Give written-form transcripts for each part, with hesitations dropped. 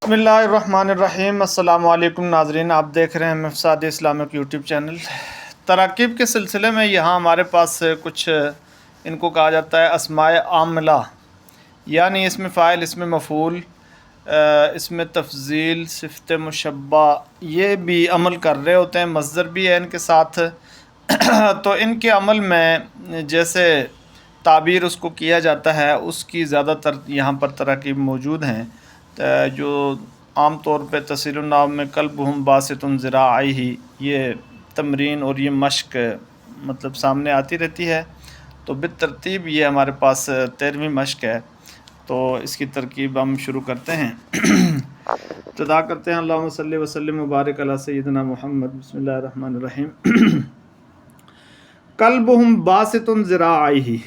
بسم اللہ الرحمن الرحیم۔ السلام علیکم ناظرین، آپ دیکھ رہے ہیں مفساد اسلامک یوٹیوب چینل۔ تراکیب کے سلسلے میں یہاں ہمارے پاس کچھ ان کو کہا جاتا ہے اسماء عاملہ، یعنی اس میں فاعل، اس میں مفعول، اس میں تفضیل، صفت مشبہ، یہ بھی عمل کر رہے ہوتے ہیں، مصدر بھی ہے ان کے ساتھ۔ تو ان کے عمل میں جیسے تعبیر اس کو کیا جاتا ہے، اس کی زیادہ تر یہاں پر تراکیب موجود ہیں جو عام طور پہ تصریل النام میں قلبہم باسط ذراعیہ، یہ تمرین اور یہ مشق مطلب سامنے آتی رہتی ہے۔ تو بالترتیب یہ ہمارے پاس 13ویں مشق ہے، تو اس کی ترکیب ہم شروع کرتے ہیں۔ ابتدا کرتے ہیں اللہم صلی وسلم وبارک علی سیدنا محمد۔ بسم اللہ الرحمن الرحیم۔ قلبہم باسط ذراعیہ،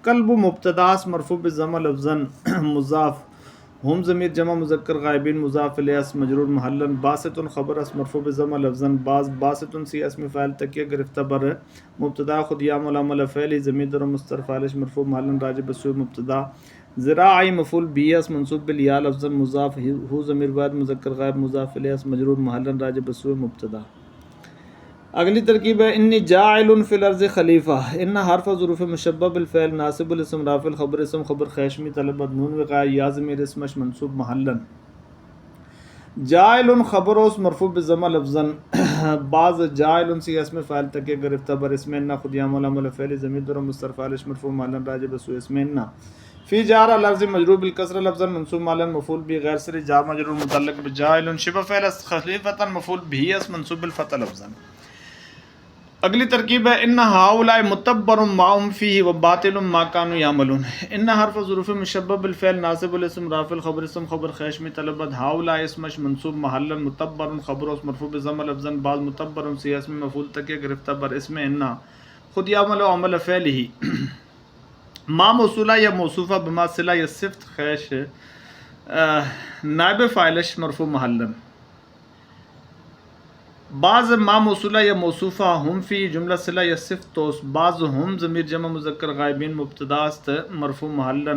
قلب مبتدا مرفوع بالضمہ لفظاً مضاف، ہم ضمیر جمع مذکر غائبین مضاف الیہ اسم مجرور محلا، باسط خبر اس مرفوع بالضمہ لفظاً باسط سی اسم فاعل تکیہ گرفتہ بر مبتدا خود یعمل عمل فعلی ضمیر در مستتر فاعل مرفوع محلا راجع بسوء مبتدا، ذراعی مفعول بھی اس منصوب بالیاء لفظاً مضاف، ہو ضمیر واحد مذکر غائب مضاف الیہ اسم مجرور محلا راجع بسوء مبتدا۔ اگلی ترکیب ہے انی جاعل فی الارض خلیفہ، ان حرف ظروف مشبہ بالفعل ناصب الاسم رافع الخبر اسم خبر خیشمی طلب مدنون وقاع یا ضمیر اسمش منصوب محلا، جاعل خبر اس مرفوع بالضمہ لفظا، بعض جاعل سی اسم فاعل تک گرفتہ بر اسم ان خود یعمل عمل فعل ضمیر در مستتر فاعل مرفوع محلا راجع بسوء اسم ان، فی جار الارض مجرور بالکسر لفظا منصوب محلا مفعول بھی غیر صریح جار مجرور متعلق بجاعل شبہ فعل خلیفۃ مفعول بھی اس منصوب بالفتح لفظا۔ اگلی ترکیب ہے ان ہؤلاء متبر ما هم فیہ وباطل ما كانوا یعملون، ان حرف ظروف مشبہ بالفعل ناصب الاسم رافع الخبر اسم خبر خیشمی طلبت، ہؤلاء اسمش منصوب محلا، متبر خبر اس مرفوع بضمہ لفظا، بعض متبر سی اسم مفعول تک گرفتہ بر اسم ان خود یعمل عمل فعلہ، ما موصولہ یا موصوفہ بما صلہ یا صفت خیش نائب فاعلش مرفوع محلا، بعض ما موصولہ یا موصوفہ ہم فی جملہ صلہ یا صفت توس، بعض ہم ضمیر جمع مذکر غائبین مبتدا است مرفوع محلا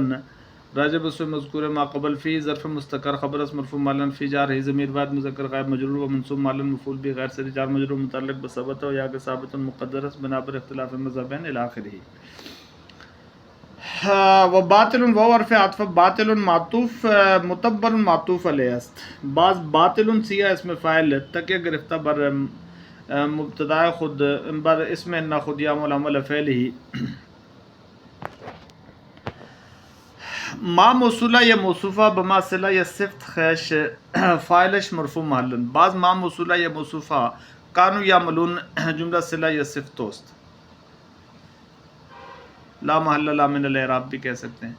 راجع بسوء مذکور ما قبل، فی ظرف مستقر خبر اس مرفوع محلا، فی جار ہی ضمیر واحد مذکر غائب مجرور و منصوب محلا مفعول بھی غیر صریح جار مجرور متعلق بثبت و یا کہ ثابت مقدر اس بنا پر اختلاف مذہبین الی آخرہ۔ و باطل و عرف عطف، باطل معطوف متبر معطوف علیہ است، بعض باطل سیاہ اسم فاعل تک گرفتہ بر مبتدا خود بر اسم ان خود یعمل عمل فعلہ، ما موصولہ یا موصوفہ بما صلہ یا صفت خیش فاعلش مرفوع محلا، بعض ما موصولہ یا موصوفہ کانوا یعملون جملہ صلہ یا صفت توست، لا محل لا من الاعراب بھی کہہ سکتے ہیں۔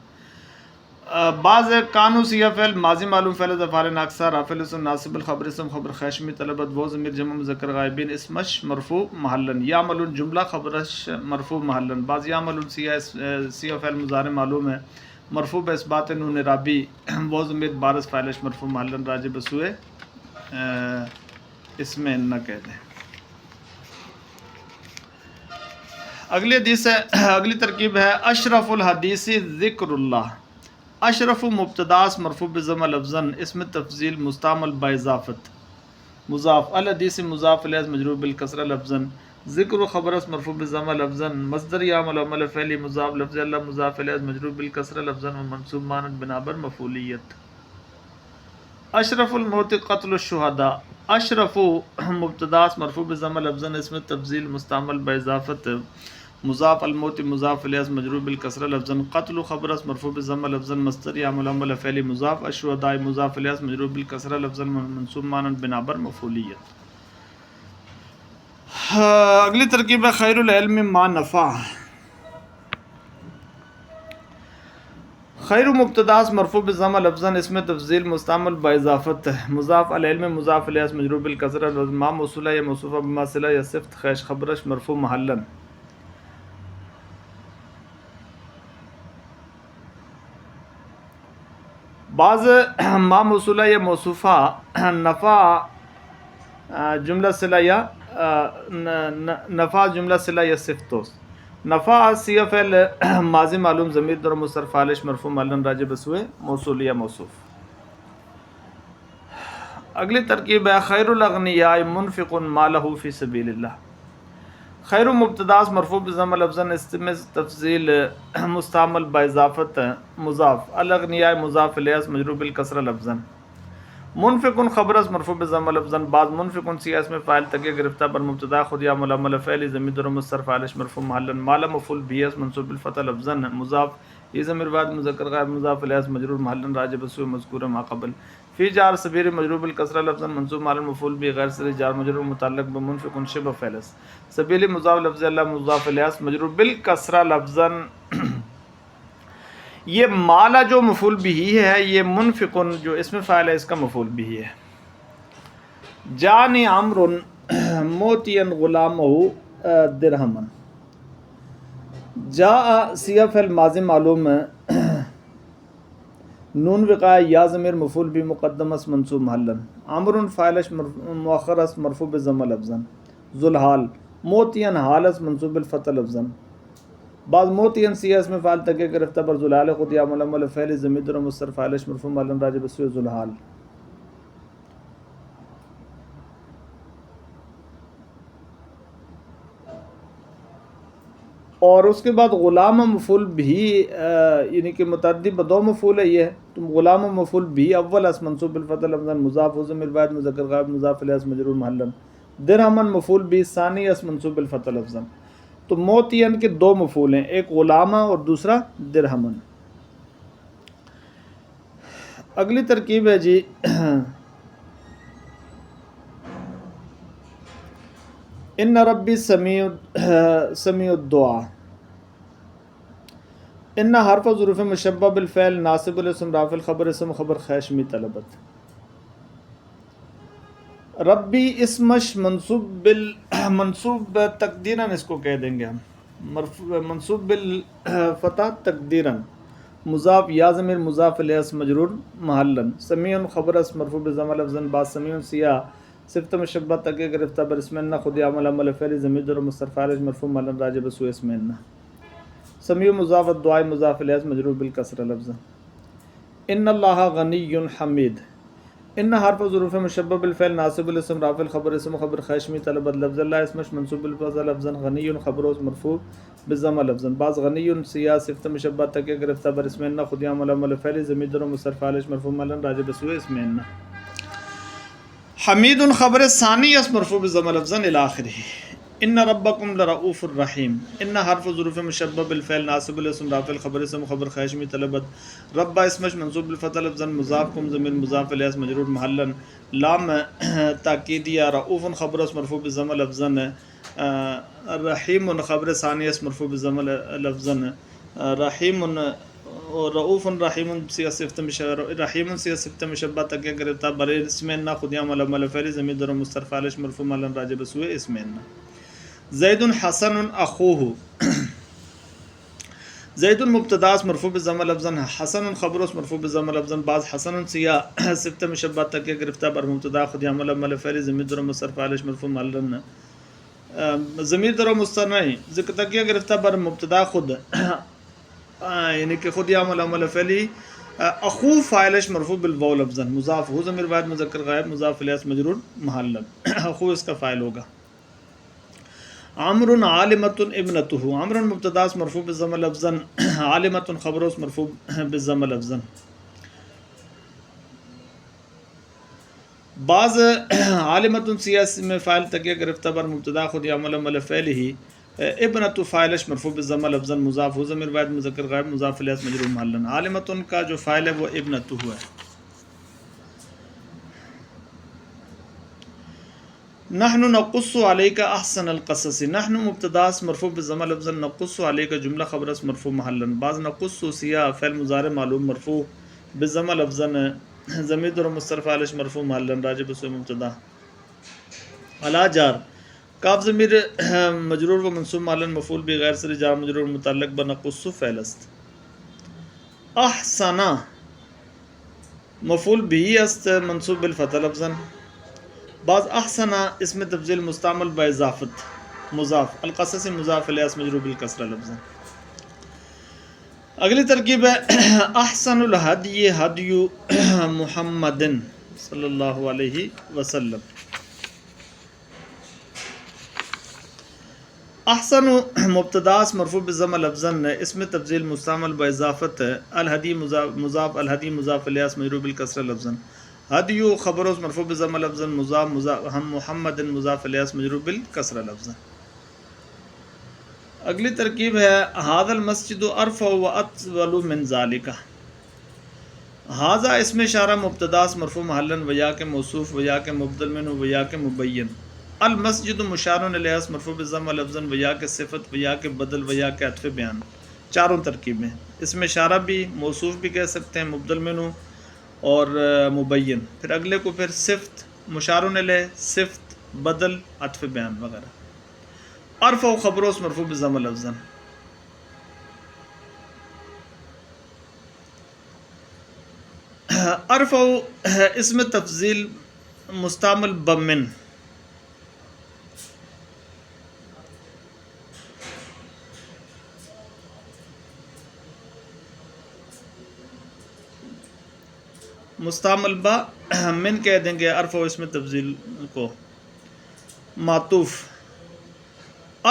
بعض کانو سیغہ فعل ماضی معلوم فعل افعال ناقصہ رافع الاسم ناصب الخبر اسم خبر خیشمی طلبت، وہ ضمیر جمع مذکر غائبین اسمش مرفوع محلا، یعملون جملہ خبرش مرفوع محلا، بعض یعملون سیغہ فعل مضارع معلوم ہے مرفوع باثبات نون رابی، وہ ضمیر بارز فاعلش مرفوع محلا راجع بسوء اسم ان کہہ دیں۔ اگلی ترکیب ہے اشرف الحدیث ذکر اللہ، اشرف مبتداس مرفوع بضمہ لفظا اسم تفضیل مستعمل باضافت مضاف، الحدیث مضاف الیہ مجرور بالکسرہ لفظا، ذکر خبرس مرفوع بضمہ لفظا، مصدر یعمل عمل فعلی مضاف، لفظ اللہ مضاف الیہ مجرور بالکسرہ لفظا و منصوب مانند بنا بر مفعولیت۔ اشرف الموت قتل الشہداء، اشرف مبتداس مرفوع بضمہ لفظا اسم تفضیل مستعمل باضافت مضاف، الموت مضاف الیہ مجرور بالکسرہ لفظا، قتل خبرس مرفوع بضمہ لفظا، مصدر یعمل عمل فعلی مضاف، الشہداء مضاف الیہ مجرور بالکسرہ لفظا منصوب مانند بنا بر مفعولیت۔ اگلی ترکیب ہے خیر العلم ما نفع، خیر مبتداس مرفوع بضمہ لفظا اسم تفضیل مستعمل باضافت مضاف، العلم مضاف الیہ مجرور بالکسرہ لفظا، ما موصولہ یا موصوفہ بما صلہ یا صفت خیش خبرش مرفوع محلا، بعض ما موصولہ یا موصوفہ نفع جملہ صلہ یا نفع جملہ صلہ یا صفت توست، نفع صیغہ فعل ماضی معلوم ضمیر در مستتر فاعلش مرفوع محلا راجع بسوء موصول یا موصوف۔ اگلی ترکیب ہے خیر الاغنیاء منفق مالہ فی سبیل اللہ. خیر مبتداس مرفوع بضم لفظا استم تفضیل مستعمل باضافت مضاف الاغنیاء مضاف الیہ مجرور بالکسرہ لفظا. منفق خبر اس مرفوع بضم لفظا بعض منفق سی اسم فاعل تک گرفتہ پر مبتدا خود یا ململ فعل ضمیر اور مستتر فاعل مفعول محلا مال مفعول به اس منصوب بالفتح لفظا مضاف یہ ضمیر بعد مذکر غائب مضاف الیہ مجرور محلا راجع بسوء مذکور ما قبل. فی جار سبیر مجرور بالکسرہ لفظا منصوب محلا مفعول به غیر صریح جار مجرور متعلق بمنفق شبہ فعل سبیل مضاف لفظ اللہ مضاف الیہ مجرور بالکسرہ لفظا. یہ مالا جو مفعول بھی ہے یہ منفق جو اسم فاعل ہے اس کا مفعول بھی ہے. جانی عمرو موتیا غلامہ درہما. جاء سیغہ فعل ماضی معلوم ہے نون وقاء یا ضمیر مفعول بھی مقدم اس منصوب محلا. عمرو فاعل مؤخر اس مرفوع بضم لفظا. ذوالحال موتیا حال اس منصوب بالفتح لفظا. بعض موتین سی اس میں فعل تک گرفتہ پر ذوالحال خود یا ململ فعل ضمیر اور مستتر فاعل مرفوع محلا راجع بسوء ذوالحال. اور اس کے بعد غلام مفعول بھی یعنی کہ متعدی بدو مفعول ہے. یہ تم غلام مفعول بھی اول اس منصوب بالفتح لفظا مضاف ضمیر بعد مذکر غائب مضاف الیہ مجرور محلا. درہمن مفعول بھی ثانی اس منصوب بالفتح لفظا. تو موتین کے دو مفعول ہیں ایک غلامہ اور دوسرا درہمن. اگلی ترکیب ہے جی ان ربی سمیع الدعاء. ان حرف ظروف مشبہ بالفعل ناصب الاسم رافع الخبر اسم خبر خیشمی طلبت. ربی اسمش منصوب تقدیراً اس کو کہہ دیں گے ہم منصوب بالفتح تقدیراً مضاف یا ضمیر مضاف الیہ مجرور محلا. سمیع خبر اس مرفوع بضم لفظا بعد سمیع سیاہ صفت مشبہ تک گرفتہ بر اسم انہ خود یا ململ فعل ضمیر اور مستتر فاعل مرفوع محلا راجع بسوء اسم انہ. سمیع مضاف الدعاء مضاف الیہ مجرور بالکسرہ لفظا. ان اللہ غنی حمید. ان حرف ظروف مشبہ بالفعل ناصب الاسم رافع الخبر اسم خبر خیشمی طلبت لفظ اللہ اسمش منصوب بالفتح لفظا غنی خبر مرفوع بالضم لفظا. بعض غنی سیاہ صفت مشبہ تک گرفتہ بر اسم انہ خود یا ململ فعل ضمیر اور مستتر فاعل مرفوع محلا راجع بسوء اسم انہ. حمید خبر ثانی اس مرفوع بالضم لفظا الی آخرہ. ان ربکم لرؤوف الرحیم. ان حرف ظروف مشبہ بالفعل ناصب الاسم رافع الخبر اسم خبر خیشمی طلبت رب اسمش منصوب بالفتح لفظا مضاف کم ضمیر مضاف الیہ مجرور محلا. لام تاکیدیہ رؤوف خبر اس مرفوع بالضم لفظا رحیم خبر ثانی اس مرفوع بالضم لفظا رحیم رؤوف رحیم سی صفت مشبہ تک گرفتہ بر اسم انہ خود یا ململ فعل ضمیر اور مستتر فاعل مرفوع محلا راجع بسوء اسم انہ. زید حسن اخوہ. زید مبتداس مرفوع بضم لفظا حسن خبر اس مرفوع بضم لفظا بعض حسن سیاہ صفت مشبہ تک گرفتہ بر مبتدا خود یا ململ فعل ضمیر اور مستتر فاعل مرفوع محلا. ضمیر در مستتر نہیں ذکر تک گرفتہ بر مبتدا خود یعنی کہ خود یا ململ فعل اخو فاعل مرفوع بالواو لفظا مضاف ہو ضمیر بعد مذکر غائب مضاف الیہ مجرور محلا. اخو اس کا فاعل ہوگا. عمر عالمۃ ابنتہ. عمر مبتداس مرفوع بالضم لفظا عالمۃ خبر اس مرفوع بالضم لفظا. بعض عالمۃ سیاس میں فاعل تک گرفتہ بر مبتدا خود یا ململ فعل ہی ابنۃ فاعل مرفوع بالضم لفظا مضاف ہو ضمیر بعد مذکر غائب مضاف الیہ مجرور محلا. عالمۃ کا جو فاعل ہے وہ ابنتہ ہے. نحن نقص علیک احسن القصص. نحن مبتداس مرفوع بالضم لفظا نقص علیک جملہ خبر اس مرفوع محلا. بعض نقص سیاہ فعل مضارع معلوم مرفوع بالضم لفظا ضمیر اور مستتر فاعل مرفوع محلا راجع بسوء مبتدا. علی جار کاف ضمیر مجرور و منصوب محلا مفعول بھی غیر صریح جار مجرور متعلق بنقص فعل است. احسن مفعول بھی است منصوب بالفتح لفظا. بعض احسن اسم تفضیل مستعمل باضافت مضاف القصص مضاف الیہ مجرور بالکسرہ لفظا. اگلی ترکیب ہے احسن الہدی ہدی محمد. صلی اللہ علیہ وسلم. احسن مبتداس مرفوع بالضم لفظا اسم تفضیل مستعمل باضافت الہدی مضاف الہدی مضاف الیہ مجرور بالکسرہ لفظا. ہدی خبر مرفوع بالضم لفظا مضاف ہم محمد مضاف الیہ مجرور بالکسرہ لفظا. اگلی ترکیب ہے ھذا المسجد ارفع واطول من ذلک. ھذا اسم اشارہ مبتداس مرفوع محلا ویا کے موصوف ویا کے مبدل منہ ویا کے مبین. المسجد مشار الیہ مرفوع بالضم لفظا ویا کے صفت ویا کے بدل ویا کے عطف بیان. چاروں ترکیبیں اسم اشارہ بھی موصوف بھی کہہ سکتے ہیں مبدل منہ اور مبین. پھر اگلے کو پھر صفت مشار الیہ صفت بدل عطف بیان وغیرہ. ارفع خبر مرفوع بالضم لفظا. ارفع اسم تفضیل مستعمل بمن. مستعمل با من کہہ دیں گے ارفع اسم تفضیل کو. معطوف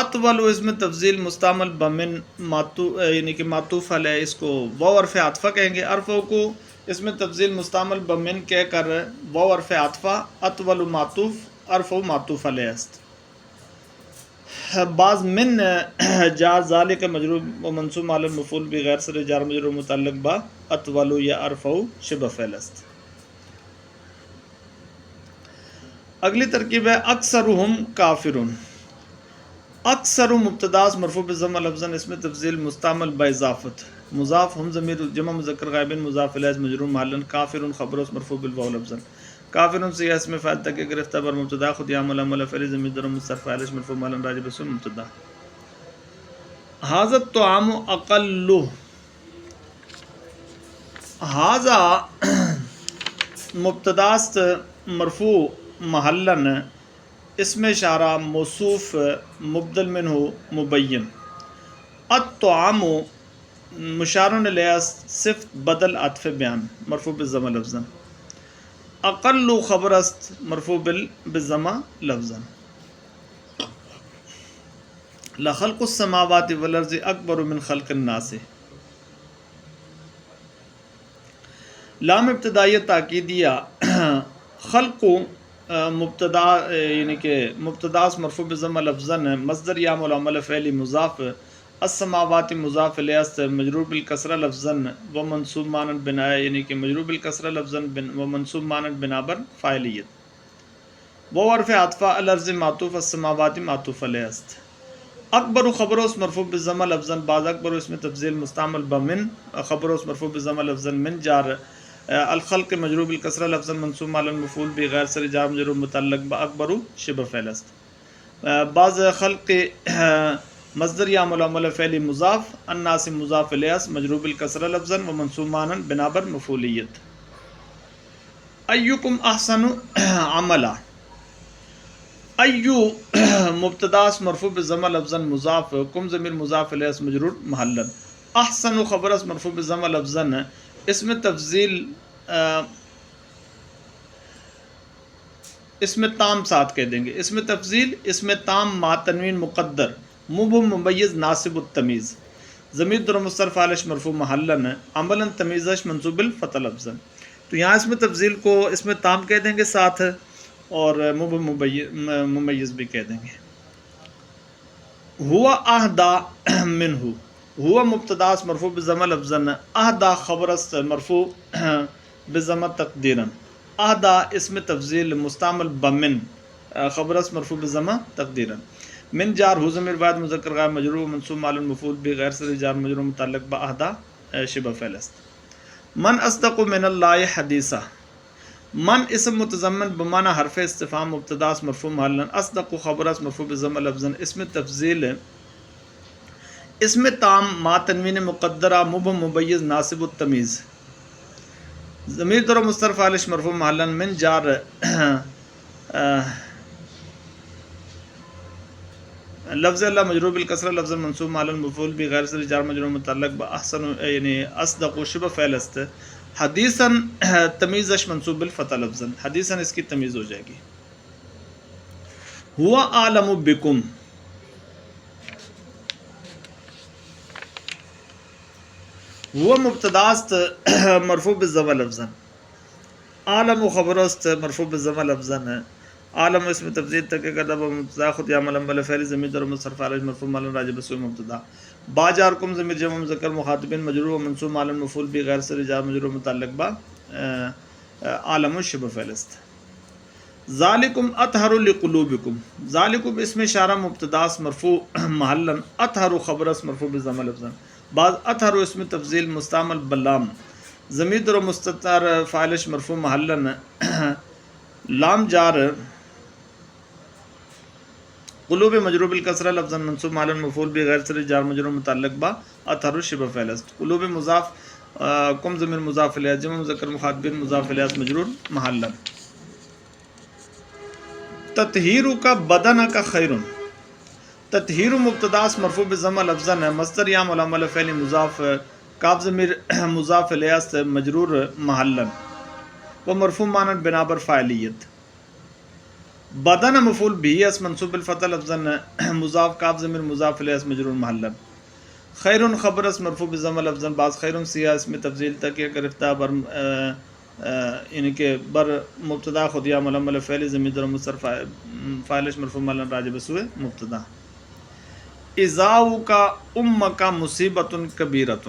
اطول اسم تفضیل مستعمل بمن یعنی کہ معطوف علیہ اس کو واو حرف عطفہ کہیں گے. ارفع کو اسم تفضیل مستعمل بمن کہہ کر واو حرف عطفہ اطول معطوف ارفع معطوف علیہ است. بعض من جار ذالک مجرور و منصوب علی المفعول بغیر سر جار مجرور متعلق با اطول یا ارفع شبہ فعل است. اگلی ترکیب ہے اکثرهم کافرون. اکثر مبتداس مرفوع بالضم لفظا اسم تفضیل مستعمل باضافت مضاف ہم ضمیر جمع مذکر غائب مضاف الیہ مجرور محلا کافر خبر مرفوع بالواو لفظا. کافر سے اسم فاعل تک گرفتہ بر مبتدا خود عامل عمل فعل ضمیر ضرب مستتر فاعل مرفوع محلا راجع بسم مبتدا. ھذا الطعام اقل. ھذا مبتداست مرفوع محلا اسم اشارہ موصوف مبدل منہ مبین. الطعام مشار الیہ صفت بدل عطف بیان مرفوع بالضم لفظا. اقل خبر است مرفوع بالضم لفظا. لخلق السماوات والارض اکبر من خلق الناس. لام ابتدائیہ تاکیدیہ خلق مبتدا یعنی کہ مبتداس مرفوع بالضم لفظا مصدر یا عمل فعلی مضاف السماوات مضاف الیہ مجرور بالکسرہ لفظا و منصوب مانند بنا یعنی کہ مجرور بالکسرہ لفظا و منصوب مانند بنا بر فاعلیت. وہ حرف عطفہ الارض معطوف السماوات معطوف علیہ است. اکبر خبر مرفوع بالضم لفظا بعض اکبر اسم تفضیل مستعمل بمن خبر مرفوع بالضم لفظا من جار الخلق مجرور بالکسرہ لفظا منصوب علی المفعول بغیر سر جار مجرور متعلق باکبر شبہ فعل است. بعض خلق مصدر یا عمل فعلی مضاف الناس مضاف الیہ مجرور بالکسرہ لفظا و منصوب مانند بنا بر مفعولیت. ایکم احسن عملا. ایو مبتداس مرفوع بالضم لفظا مضاف کم ضمیر مضاف الیہ مجرور محلا. احسن خبر مرفوع بالضم لفظا اسم تفضیل اسم تام ساتھ کہہ دیں گے. اسم تفضیل اسم تام ما تنوین مقدر مبہم ممیز ناصب التمیز ضمیر در مستتر فاعل مرفوع محلا عملا تمیزش منصوب الفتح لفظا. تو یہاں اسم تفضیل کو اسم تام کہہ دیں گے ساتھ اور مبہم ممیز بھی کہہ دیں گے. ہوا اہدا منہ. ہوا مبتداس مرفوع بالضم لفظا اہدا خبر است مرفوع بالضم تقدیرا. اہدا اسم تفضیل مستعمل بمن خبر است مرفوع بالضم تقدیرا. من جار ہو ضمیر واحد مذکر غائب مجرور منصوب علی المفعول بغیر سر جار مجرور متعلق با اہدا شبہ فعل است. من اصدق من اللہ حدیثا. من اسم متضمن بمعنی حرف استفہام مبتداس مرفوع محلا اصدق خبر است مرفوع بالضم لفظا اسم تفضیل اسم تام ما تنوین مقدرہ مبہم ممیز ناصب التمیز ضمیر در مستتر فاعل مرفوع محلا من جار لفظ اللہ مجرور بالکسرہ لفظ منصوب علی المفعول بغیر سر جار مجرور متعلق با احسن یعنی اصدق شبہ فعل است. حدیثاً تمیزش منصوب الفتح لفظاً، حدیثاً اس کی تمیز ہو جائے گی. ہوا عالم بکم، وہ مبتداست مرفوع بالضمہ لفظاً، عالم و خبر است مرفوع بالضمہ لفظاً ہے. عالم اسم تفضیل تک کردہ مبتدا خود یا علم بل فعل ضمیر در مصرف علیہ مرفوع معلوم راجع بسوء مبتدا. با جارکم ضمیر جمع مذکر مخاطبین مجرور و منصوب معلوم مفعول بھی غیر سے جار مجرور متعلق با عالم شبہ فعل است. ذالکم اطہر لقلوبکم، ذالکم اسم اشارہ مبتداس مرفوع محلا، اطہر خبر اس مرفوع بالضمہ لفظا. بعض اطہر اسم تفضیل مستعمل بلام، ضمیر در مستتر فاعلش مرفوع محلا، لام جار، قلوب مجرور بالکسرہ لفظا منصوب معلوم مفعول بھی غیر سے جار مجرور متعلق با اطہر شبہ فعل است. قلوب مضاف، کم ضمیر مضاف الیہ، جمع مذکر مخاطبین مضاف الیہ مجرور محلا. تطہیر کا بدن کا خیر، تطہیر مبتداس مرفوع بالضمہ لفظاً ہے، مصدر یا علامہ فعل مضاف، کاف ضمیر مضاف الیہ مجرور محلا و مرفوع معنی بنا بر فاعلیت. بدن مفعول بھی اس منصوب بالفتح لفظاً مضاف، کاف ضمیر مضاف الیہ مجرور محلا. خیر خبر اس مرفوع بالضمہ لفظاً، بعض خیر سیاہ اس میں تفضیل تک گرفتہ بر یعنی کہ بر مبتدا خود یا علامہ فعل ضمیر در مصرف فاعلش مرفوع معلوم راجع بسوء مبتدا. اذاؤ کا ام کا مصیبت کبیرۃ،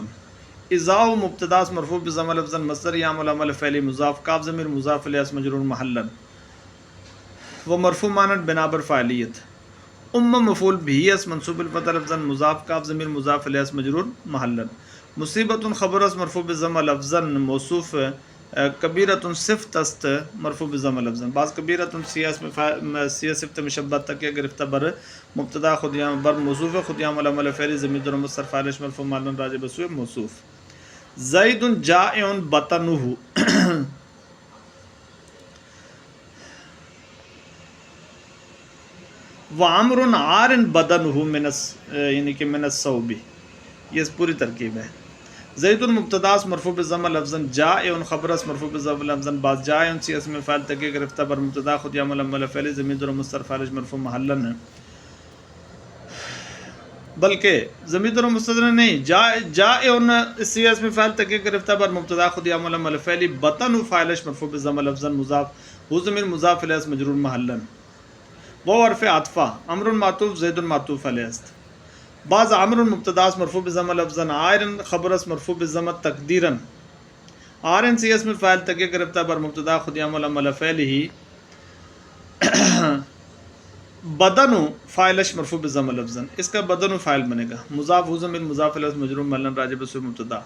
اذاؤ مبتداس مرفوع بالضمہ لفظاً، مصدر یا علامہ فعل مضاف، کاف ضمیر مضاف الیہ مجرور محلا و مرفوع معنی بنا بر فاعلیت. ام مفعول بھی اس منصوب الفتح لفظاً، مضاف، کاف ضمیر مضاف الیہ مجرور محلا. مصیبت خبر اس مرفوع بالضمہ لفظاً موصوف، کبیرۃ صفت است مرفوع بالضمہ لفظاً. بعض کبیرۃ سیاہ صفت مشبہ تک گرفتہ بر مبتدا خود یا بر موصوف خود یا علامہ فعل ضمیر در مصرف فاعلش مرفوع معلوم راجع بسوء موصوف. زید جائع بطنہ، وعمر عار بدنہ من یعنی کہ من الصوب، یہ پوری ترکیب ہے. زید مبتداس مرفوع بالضمہ لفظاً، جائع خبر اس مرفوع بالضمہ لفظاً، بعض جائع سی اسم فاعل تک گرفتہ بر مبتدا خود یا علامہ فعل ضمیر در مصرف فاعلش مرفوع محلا ہے، بلکہ ضمیر در مستتر نہیں، جائع سی اسم فاعل تک گرفتہ بر مبتدا خود یا علامہ فعل بطن فاعلش مرفوع بالضمہ لفظاً، مضاف ہو ضمیر مضاف الیہ مجرور محلا و حرف عطفہ، امر معطوف زید معطوف علیہ است. بعض عمر مبتداس مرفوع بالضمہ لفظاً، عار خبر اس مرفوع بالضمہ تقدیرا، عار سی اسم فاعل تک گرفتہ بر مبتدا خود یا علامہ فعل ہی، بدن فاعلش مرفوع بالضمہ لفظاً، اس کا بدن فاعل بنے گا، مضاف ہو ضمیر مضاف الیہ مجرور محلا راجع بسوء مبتدا.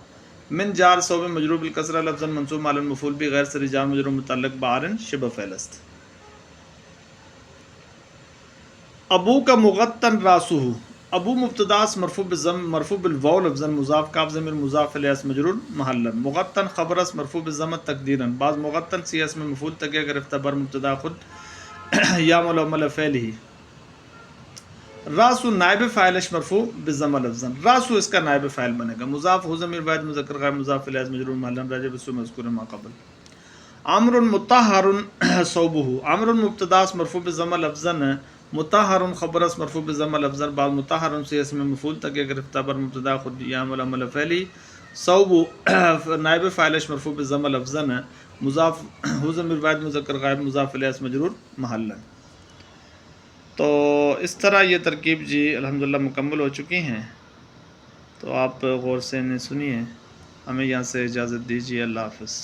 من جار صوب مجرور بالکسرہ لفظاً منصوب معلوم مفعول بھی غیر سے جار مجرور متعلق بعار شبہ فعل است. ابو کا مغطن راسہ، ابو مبتداس مرفوع بالضم مرفوع بالواو لفظاً، مضاف، کاف ضمیر مضاف الیہ مجرور محلا. مغطن خبر اس مرفوع بالضمہ تقدیرا، بعض مغطن سی اسم مفعول تک گرفتہ بر مبتدا خود یا علامہ فعل ہی. راسو نائب فاعلش مرفوع بالضمہ لفظاً، راسو اس کا نائب فاعل بنے گا، مضاف ہو ضمیر واحد مذکر غیر مضاف الیہ مجرور محلا راجع بسوء مذکور ما قبل. عمر مطہر صوبہ، عمر مبتداس مرفوع بالضمہ لفظاً، مطہر خبر اس مرفوع بالضمہ لفظاً، بعض مطہر سی اسم مفعول تک گرفتہ بر مبتدا خود یا علامہ فعل صوب نائب فاعلش مرفوع بالضمہ لفظاً، مضاف ہو ضمیر واحد مذکر غائب مضاف الیہ مجرور محلا. تو اس طرح یہ ترکیب جی الحمدللہ مکمل ہو چکی ہیں، تو آپ غور سے انہیں سنیے. ہمیں یہاں سے اجازت دیجیے، اللہ حافظ.